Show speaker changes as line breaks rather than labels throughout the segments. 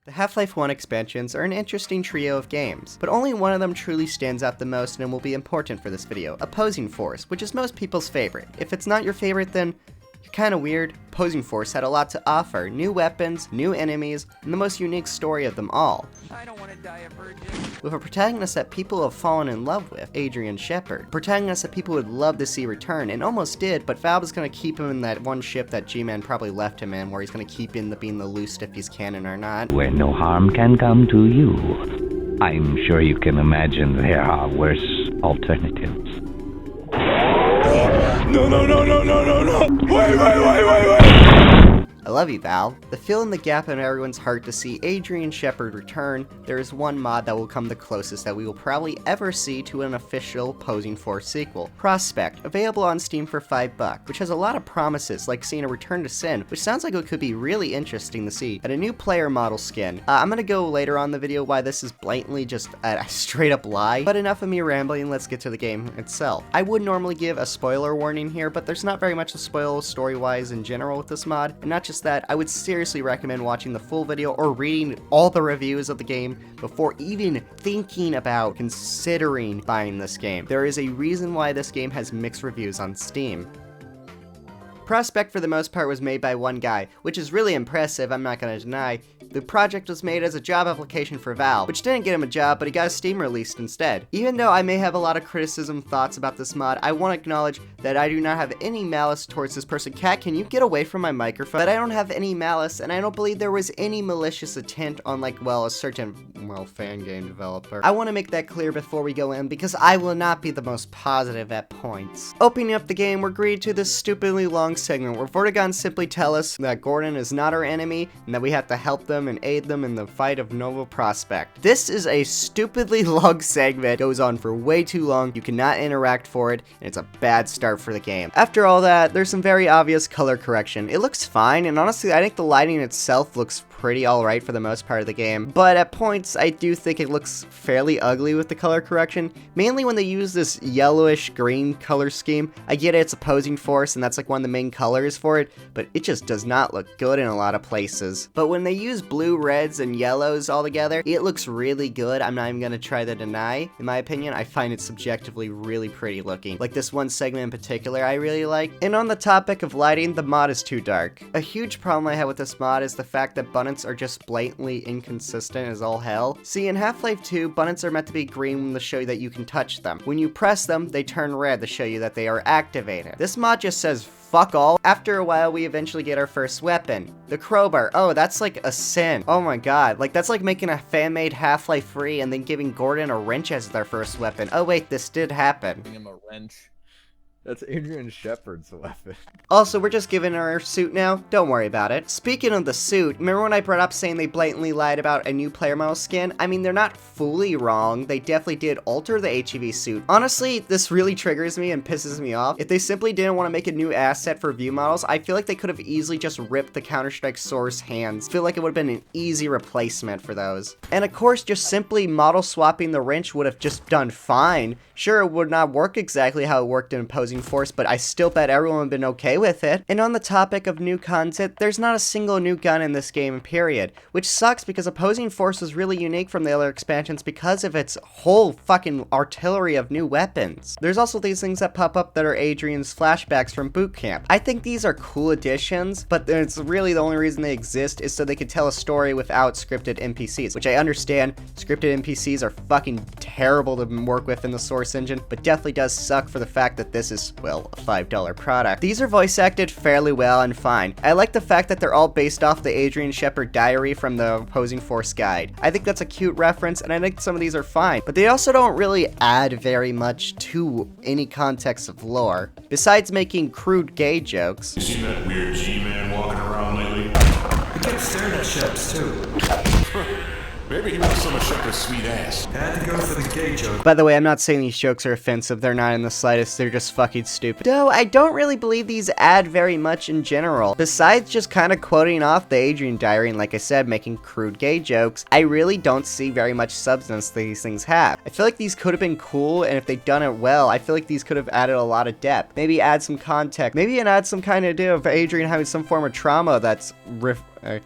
The Half-Life 1 expansions are an interesting trio of games, but only one of them truly stands out the most and will be important for this video, Opposing Force, which is most people's favorite. If it's not your favorite, then you're kinda weird. Opposing Force had a lot to offer: new weapons, new enemies, and the most unique story of them all.
I don't want to die a virgin.
With a protagonist that people have fallen in love with, Adrian Shepard. A protagonist that people would love to see return, and almost did, but Valve is going to keep him in that one ship that G-Man probably left him in, where he's going to keep in being the loose if he's canon or not.
Where no harm can come to you. I'm sure you can imagine there are worse alternatives.
No. Wait.
I love you, Valve. To fill in the gap in everyone's heart to see Adrian Shepard return, there is one mod that will come the closest that we will probably ever see to an official Opposing Force sequel. Prospekt, available on Steam for $5, which has a lot of promises, like seeing a return to Sin, which sounds like it could be really interesting to see, and a new player model skin. I'm gonna go later on in the video why this is blatantly just a straight up lie, but enough of me rambling, let's get to the game itself. I would normally give a spoiler warning here, but there's not very much to spoil story-wise in general with this mod, and not just that, I would seriously recommend watching the full video or reading all the reviews of the game before even thinking about considering buying this game. There is a reason why this game has mixed reviews on Steam. Prospekt, for the most part, was made by one guy, which is really impressive, I'm not gonna deny. The project was made as a job application for Valve, which didn't get him a job, but he got a Steam release instead. Even though I may have a lot of criticism thoughts about this mod, I want to acknowledge that I do not have any malice towards this person. Cat, can you get away from my microphone? But I don't have any malice, and I don't believe there was any malicious intent on, a certain, fan game developer. I want to make that clear before we go in, because I will not be the most positive at points. Opening up the game, we're greeted to this stupidly long segment where Vortigons simply tell us that Gordon is not our enemy, and that we have to help them and aid them in the fight of Nova Prospekt. This is a stupidly long segment, goes on for way too long, you cannot interact for it, and it's a bad start for the game. After all that, there's some very obvious color correction. It looks fine, and honestly, I think the lighting itself looks pretty alright for the most part of the game, but at points, I do think it looks fairly ugly with the color correction, mainly when they use this yellowish green color scheme. I get it, it's Opposing Force, and that's like one of the main colors for it, but it just does not look good in a lot of places. But when they use blue, reds, and yellows all together, it looks really good. I'm not even gonna try to deny. In my opinion, I find it subjectively really pretty looking. Like this one segment in particular I really like. And on the topic of lighting, the mod is too dark. A huge problem I have with this mod is the fact that buttons are just blatantly inconsistent as all hell. See, in Half-Life 2, buttons are meant to be green to show you that you can touch them. When you press them, they turn red to show you that they are activated. This mod just says fuck all. After a while, we eventually get our first weapon, the crowbar. Oh, that's like a sin. Oh my god, that's like making a fan-made Half-Life 3 and then giving Gordon a wrench as their first weapon. Oh wait, this did happen.
Giving him a wrench. That's Adrian Shepard's weapon.
Also, we're just giving her suit now. Don't worry about it. Speaking of the suit, remember when I brought up saying they blatantly lied about a new player model skin? I mean, they're not fully wrong. They definitely did alter the HEV suit. Honestly, this really triggers me and pisses me off. If they simply didn't want to make a new asset for view models, I feel like they could have easily just ripped the Counter-Strike Source hands. I feel like it would have been an easy replacement for those. And of course, just simply model swapping the wrench would have just done fine. Sure, it would not work exactly how it worked in Opposing Force, but I still bet everyone would have been okay with it. And on the topic of new content, there's not a single new gun in this game, period. Which sucks because Opposing Force was really unique from the other expansions because of its whole fucking artillery of new weapons. There's also these things that pop up that are Adrian's flashbacks from boot camp. I think these are cool additions, but it's really the only reason they exist is so they could tell a story without scripted NPCs, which I understand. Scripted NPCs are fucking terrible to work with in the Source engine, but definitely does suck for the fact that this is, well, a $5 product. These are voice acted fairly well and fine. I like the fact that they're all based off the Adrian Shepard diary from the Opposing Force guide. I think that's a cute reference, and I think some of these are fine, but they also don't really add very much to any context of lore, besides making crude gay jokes.
You seen that weird G-Man walking around lately?
He kept staring at Sheps too.
Maybe he wants some of Shepard's sweet ass.
Had to go for the gay joke.
By the way, I'm not saying these jokes are offensive, they're not in the slightest, they're just fucking stupid. Though, I don't really believe these add very much in general. Besides just kind of quoting off the Adrian diary and, like I said, making crude gay jokes, I really don't see very much substance these things have. I feel like these could have been cool, and if they'd done it well, I feel like these could have added a lot of depth. Maybe add some context, maybe add some kind of idea of Adrian having some form of trauma that's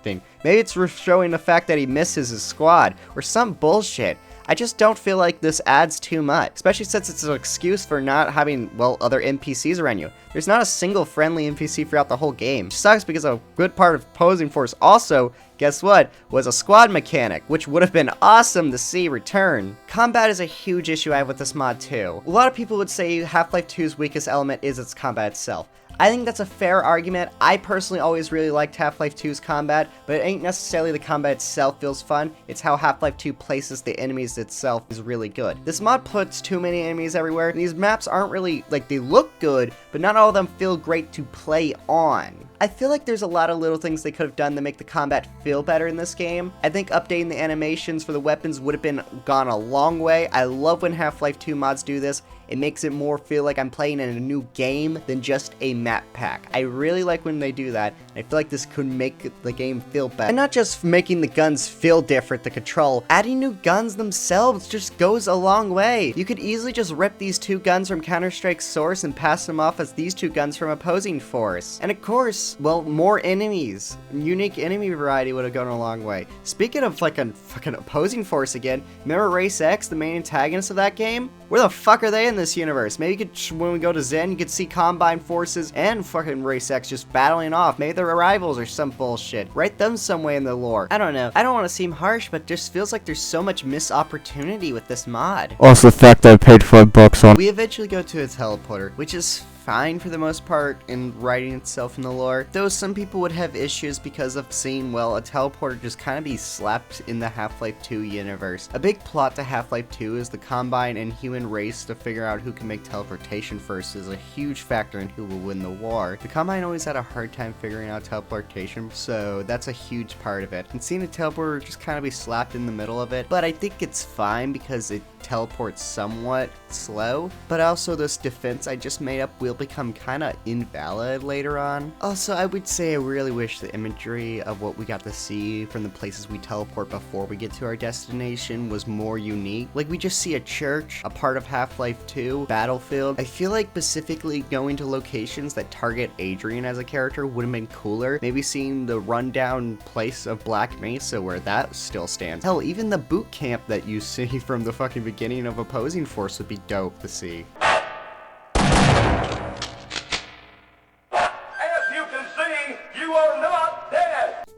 thing. Maybe it's showing the fact that he misses his squad, or some bullshit. I just don't feel like this adds too much, especially since it's an excuse for not having, well, other NPCs around you. There's not a single friendly NPC throughout the whole game. It sucks because a good part of Opposing Force also, guess what, was a squad mechanic, which would have been awesome to see return. Combat is a huge issue I have with this mod too. A lot of people would say Half-Life 2's weakest element is its combat itself. I think that's a fair argument. I personally always really liked Half-Life 2's combat, but it ain't necessarily the combat itself feels fun, it's how Half-Life 2 places the enemies itself is really good. This mod puts too many enemies everywhere, and these maps aren't really, like, they look good, but not all of them feel great to play on. I feel like there's a lot of little things they could have done to make the combat feel better in this game. I think updating the animations for the weapons would have gone a long way. I love when Half-Life 2 mods do this. It makes it more feel like I'm playing in a new game than just a map pack. I really like when they do that, and I feel like this could make the game feel better. And not just making the guns feel different to control, adding new guns themselves just goes a long way. You could easily just rip these two guns from Counter-Strike's source and pass them off as these two guns from Opposing Force. And of course, well, more enemies. Unique enemy variety would have gone a long way. Speaking of like a fucking Opposing Force again, remember Race X, the main antagonist of that game? Where the fuck are they in this universe? Maybe you could, when we go to Zen, you could see Combine Forces and fucking Race X just battling off. Maybe they're rivals or some bullshit. Write them some way in the lore. I don't know. I don't want to seem harsh, but just feels like there's so much missed opportunity with this mod.
Also, the fact that I paid $5 on.
We eventually go to a teleporter, which is fine for the most part in writing itself in the lore, though some people would have issues because of seeing, well, a teleporter just kind of be slapped in the Half-Life 2 universe. A big plot to Half-Life 2 is the Combine and human race to figure out who can make teleportation first is a huge factor in who will win the war. The Combine always had a hard time figuring out teleportation, so that's a huge part of it. And seeing a teleporter just kind of be slapped in the middle of it, but I think it's fine because it teleports somewhat slow, but also this defense I just made up will become kind of invalid later on. Also, I would say I really wish the imagery of what we got to see from the places we teleport before we get to our destination was more unique. Like, we just see a church, a part of Half-Life 2, battlefield. I feel like specifically going to locations that target Adrian as a character would have been cooler. Maybe seeing the rundown place of Black Mesa where that still stands. Hell, even the boot camp that you see from the fucking beginning of Opposing Force would be dope to see.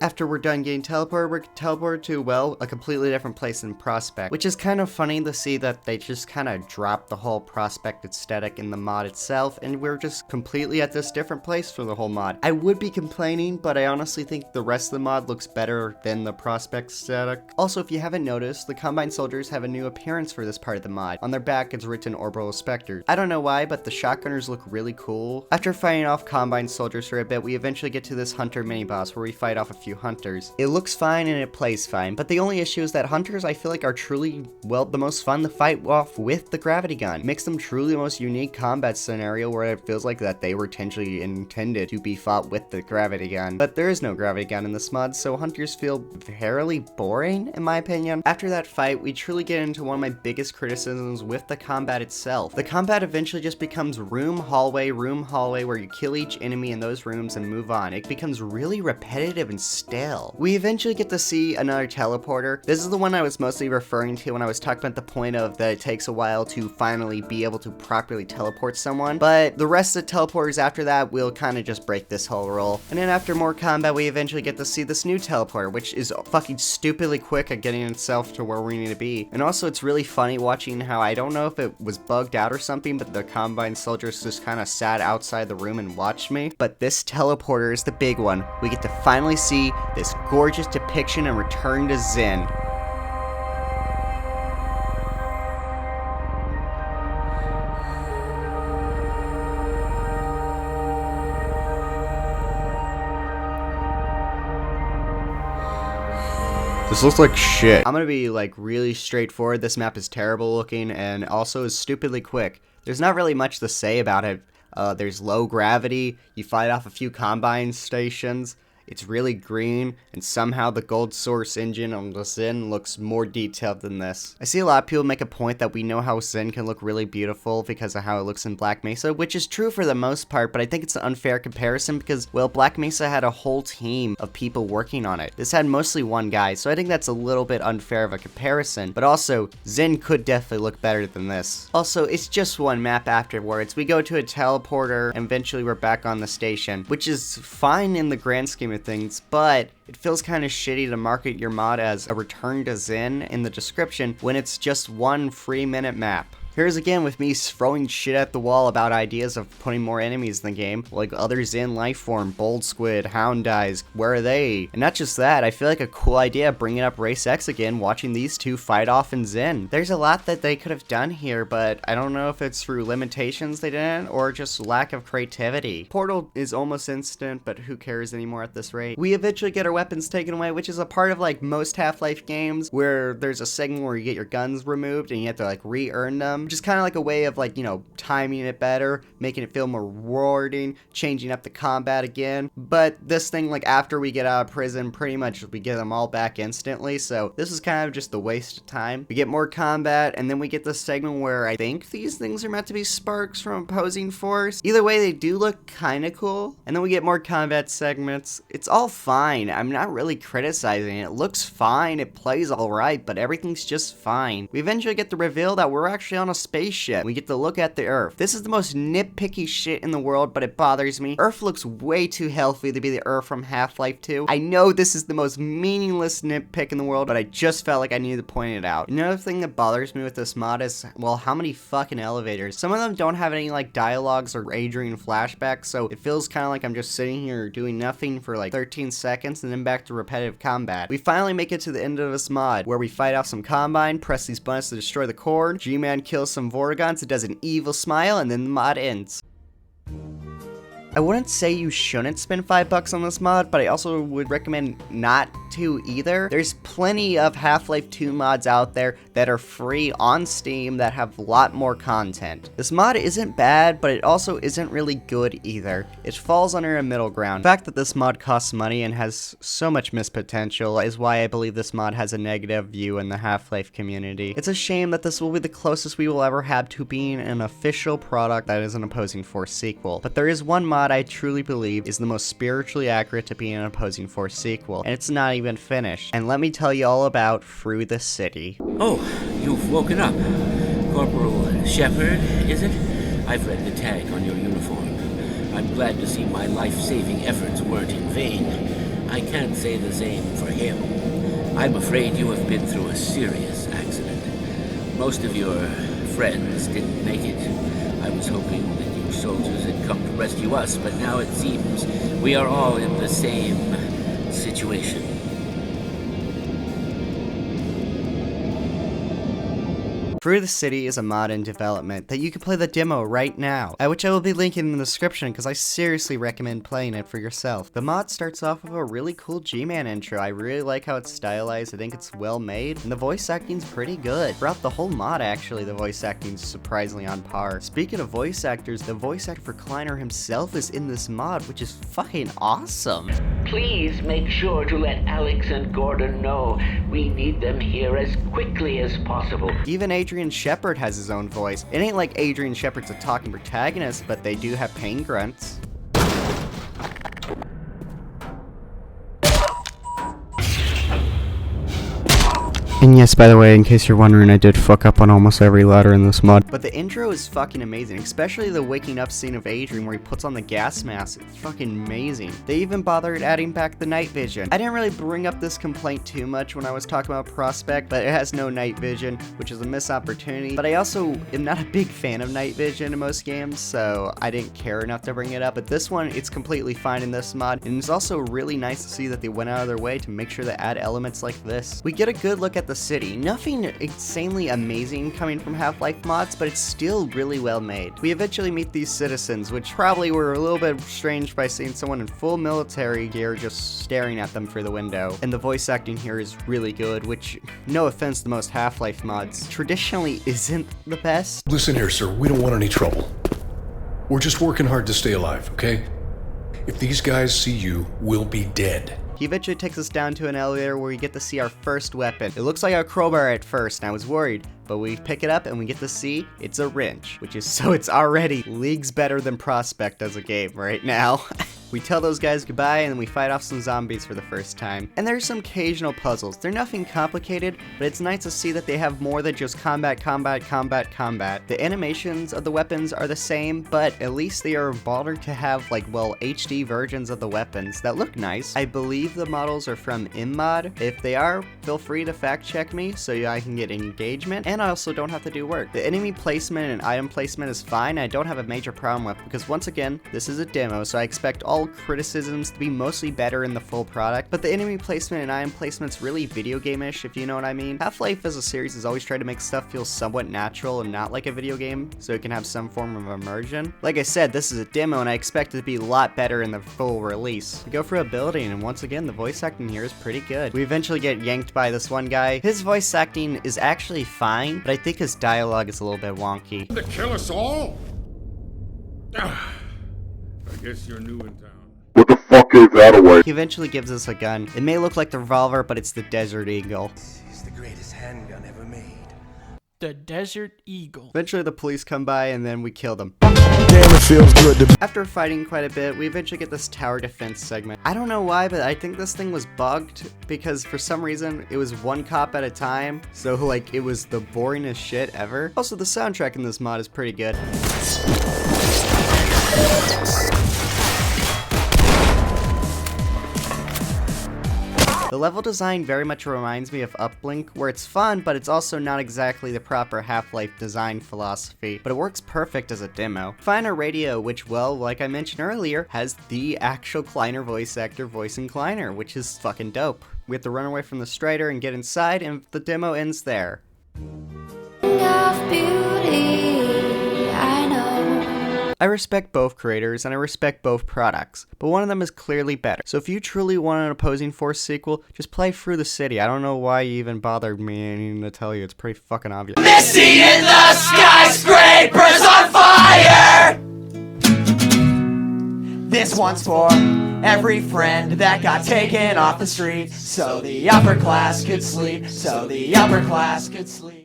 After we're done getting teleported, we're teleported to, well, a completely different place in Prospekt, which is kind of funny to see that they just kind of dropped the whole Prospekt aesthetic in the mod itself, and we're just completely at this different place for the whole mod. I would be complaining, but I honestly think the rest of the mod looks better than the Prospekt aesthetic. Also, if you haven't noticed, the Combine soldiers have a new appearance for this part of the mod. On their back, it's written Orbital Spectres. I don't know why, but the shotgunners look really cool. After fighting off Combine soldiers for a bit, we eventually get to this Hunter mini-boss where we fight off a few hunters. It looks fine and it plays fine, but the only issue is that hunters I feel like are truly, well, the most fun to fight off with the gravity gun. It makes them truly the most unique combat scenario where it feels like that they were intentionally intended to be fought with the gravity gun. But there is no gravity gun in this mod, so hunters feel fairly boring in my opinion. After that fight, we truly get into one of my biggest criticisms with the combat itself. The combat eventually just becomes room, hallway, where you kill each enemy in those rooms and move on. It becomes really repetitive and stale. We eventually get to see another teleporter. This is the one I was mostly referring to when I was talking about the point of that it takes a while to finally be able to properly teleport someone, but the rest of the teleporters after that will kind of just break this whole rule. And then after more combat, we eventually get to see this new teleporter, which is fucking stupidly quick at getting itself to where we need to be. And also it's really funny watching how, I don't know if it was bugged out or something, but the Combine soldiers just kind of sat outside the room and watched me. But this teleporter is the big one. We get to finally see this gorgeous depiction and return to Zen.
This looks like shit.
I'm gonna be like really straightforward. This map is terrible looking and also is stupidly quick. There's not really much to say about it. There's low gravity, you fight off a few Combine stations, It's really green, and somehow the gold source engine on the Zen looks more detailed than this. I see a lot of people make a point that we know how Zen can look really beautiful because of how it looks in Black Mesa, which is true for the most part, but I think it's an unfair comparison because, well, Black Mesa had a whole team of people working on it. This had mostly one guy, so I think that's a little bit unfair of a comparison, but also, Zen could definitely look better than this. Also, it's just one map afterwards. We go to a teleporter, and eventually we're back on the station, which is fine in the grand scheme of things, but it feels kind of shitty to market your mod as a return to Zen in the description when it's just one free minute map. Here's again with me throwing shit at the wall about ideas of putting more enemies in the game, like other Zen lifeform, Bold Squid, Hound Eyes, where are they? And not just that, I feel like a cool idea bringing up Race X again, watching these two fight off in Zen. There's a lot that they could have done here, but I don't know if it's through limitations they didn't, or just lack of creativity. Portal is almost instant, but who cares anymore at this rate? We eventually get our weapons taken away, which is a part of like most Half-Life games, where there's a segment where you get your guns removed and you have to like re-earn them. Which is kind of like a way of like, you know, timing it better, making it feel more rewarding, changing up the combat again. But this thing, like after we get out of prison, pretty much we get them all back instantly. So this is kind of just a waste of time. We get more combat, and then we get this segment where I think these things are meant to be sparks from opposing force. Either way, they do look kind of cool. And then we get more combat segments. It's all fine. I'm not really criticizing it. It looks fine. It plays all right, but everything's just fine. We eventually get the reveal that we're actually on a spaceship. We get to look at the Earth. This is the most nitpicky shit in the world, but it bothers me. Earth looks way too healthy to be the Earth from Half-Life 2. I know this is the most meaningless nitpick in the world, but I just felt like I needed to point it out. Another thing that bothers me with this mod is, well, how many fucking elevators? Some of them don't have any like dialogues or Adrian flashbacks, so it feels kind of like I'm just sitting here doing nothing for like 13 seconds and then back to repetitive combat. We finally make it to the end of this mod, where we fight off some Combine, press these buttons to destroy the core, G-Man kills some Vortigons, it does an evil smile, and then the mod ends. I wouldn't say you shouldn't spend $5 on this mod, but I also would recommend not to either. There's plenty of Half-Life 2 mods out there that are free on Steam that have a lot more content. This mod isn't bad, but it also isn't really good either. It falls under a middle ground. The fact that this mod costs money and has so much missed potential is why I believe this mod has a negative view in the Half-Life community. It's a shame that this will be the closest we will ever have to being an official product that is an Opposing Force sequel. But there is one mod I truly believe is the most spiritually accurate to being an Opposing Force sequel, and it's not even finished. And let me tell you all about Through the City.
Oh, you've woken up. Corporal Shepard, is it? I've read the tag on your uniform. I'm glad to see my life-saving efforts weren't in vain. I can't say the same for him. I'm afraid you have been through a serious accident. Most of your friends didn't make it. I was hoping that you soldiers had come to rescue us, but now it seems we are all in the same situation.
Through the City is a mod in development that you can play the demo right now, which I will be linking in the description because I seriously recommend playing it for yourself. The mod starts off with a really cool G-Man intro. I really like how it's stylized. I think it's well made, and the voice acting's pretty good. Throughout the whole mod, actually, the voice acting's surprisingly on par. Speaking of voice actors, the voice actor for Kleiner himself is in this mod, which is fucking awesome.
Please make sure to let Alex and Gordon know we need them here as quickly as possible.
Even Adrian Shepard has his own voice. It ain't like Adrian Shepard's a talking protagonist, but they do have pain grunts. And yes, by the way, in case you're wondering, I did fuck up on almost every letter in this mod. But the intro is fucking amazing, especially the waking up scene of Adrian where he puts on the gas mask. It's fucking amazing. They even bothered adding back the night vision. I didn't really bring up this complaint too much when I was talking about Prospekt, but it has no night vision, which is a missed opportunity. But I also am not a big fan of night vision in most games, so I didn't care enough to bring it up. But this one, it's completely fine in this mod, and it's also really nice to see that they went out of their way to make sure to add elements like this. We get a good look at the city. Nothing insanely amazing coming from Half-Life mods, but it's still really well made. We eventually meet these citizens, which probably were a little bit strange by seeing someone in full military gear just staring at them through the window. And the voice acting here is really good, which, no offense to most Half-Life mods, traditionally isn't the best.
Listen here, sir, we don't want any trouble. We're just working hard to stay alive, okay?
If these guys see you, we'll be dead.
He eventually takes us down to an elevator where we get to see our first weapon. It looks like a crowbar at first, and I was worried, but we pick it up and we get to see it's a wrench, which is so it's already leagues better than Prospekt as a game right now. We tell those guys goodbye and then we fight off some zombies for the first time. And there's some occasional puzzles. They're nothing complicated, but it's nice to see that they have more than just combat, combat, combat, combat. The animations of the weapons are the same, but at least they are bothered to have like, well, HD versions of the weapons that look nice. I believe the models are from InMod. If they are, feel free to fact check me so I can get engagement, and I also don't have to do work. The enemy placement and item placement is fine. I don't have a major problem with because once again, this is a demo, so I expect all criticisms to be mostly better in the full product, but the enemy placement and item placement's really video game-ish, if you know what I mean. Half-Life as a series has always tried to make stuff feel somewhat natural and not like a video game, so it can have some form of immersion. Like I said, this is a demo and I expect it to be a lot better in the full release. We go for a building, and once again, the voice acting here is pretty good. We eventually get yanked by this one guy. His voice acting is actually fine, but I think his dialogue is a little bit wonky.
To kill us all? I guess you're new in town.
What the fuck is that away?
He eventually gives us a gun. It may look like the revolver, but it's the Desert Eagle.
He's the greatest handgun ever made.
The Desert Eagle.
Eventually the police come by and then we kill them.
Damn, it feels good to...
After fighting quite a bit, we eventually get this tower defense segment. I don't know why, but I think this thing was bugged because for some reason it was one cop at a time. So like it was the boringest shit ever. Also, the soundtrack in this mod is pretty good. The level design very much reminds me of Uplink, where it's fun, but it's also not exactly the proper Half-Life design philosophy, but it works perfect as a demo. Find a radio, which, well, like I mentioned earlier, has the actual Kleiner voice actor voicing Kleiner, which is fucking dope. We have to run away from the Strider and get inside, and the demo ends there. I respect both creators and I respect both products, but one of them is clearly better. So if you truly want an Opposing Force sequel, just play Through the City. I don't know why you even bothered me needing to tell you, it's pretty fucking obvious.
Misty in the skyscrapers on fire! This one's for every friend that got taken off the street, so the upper class could sleep, so the upper class could sleep.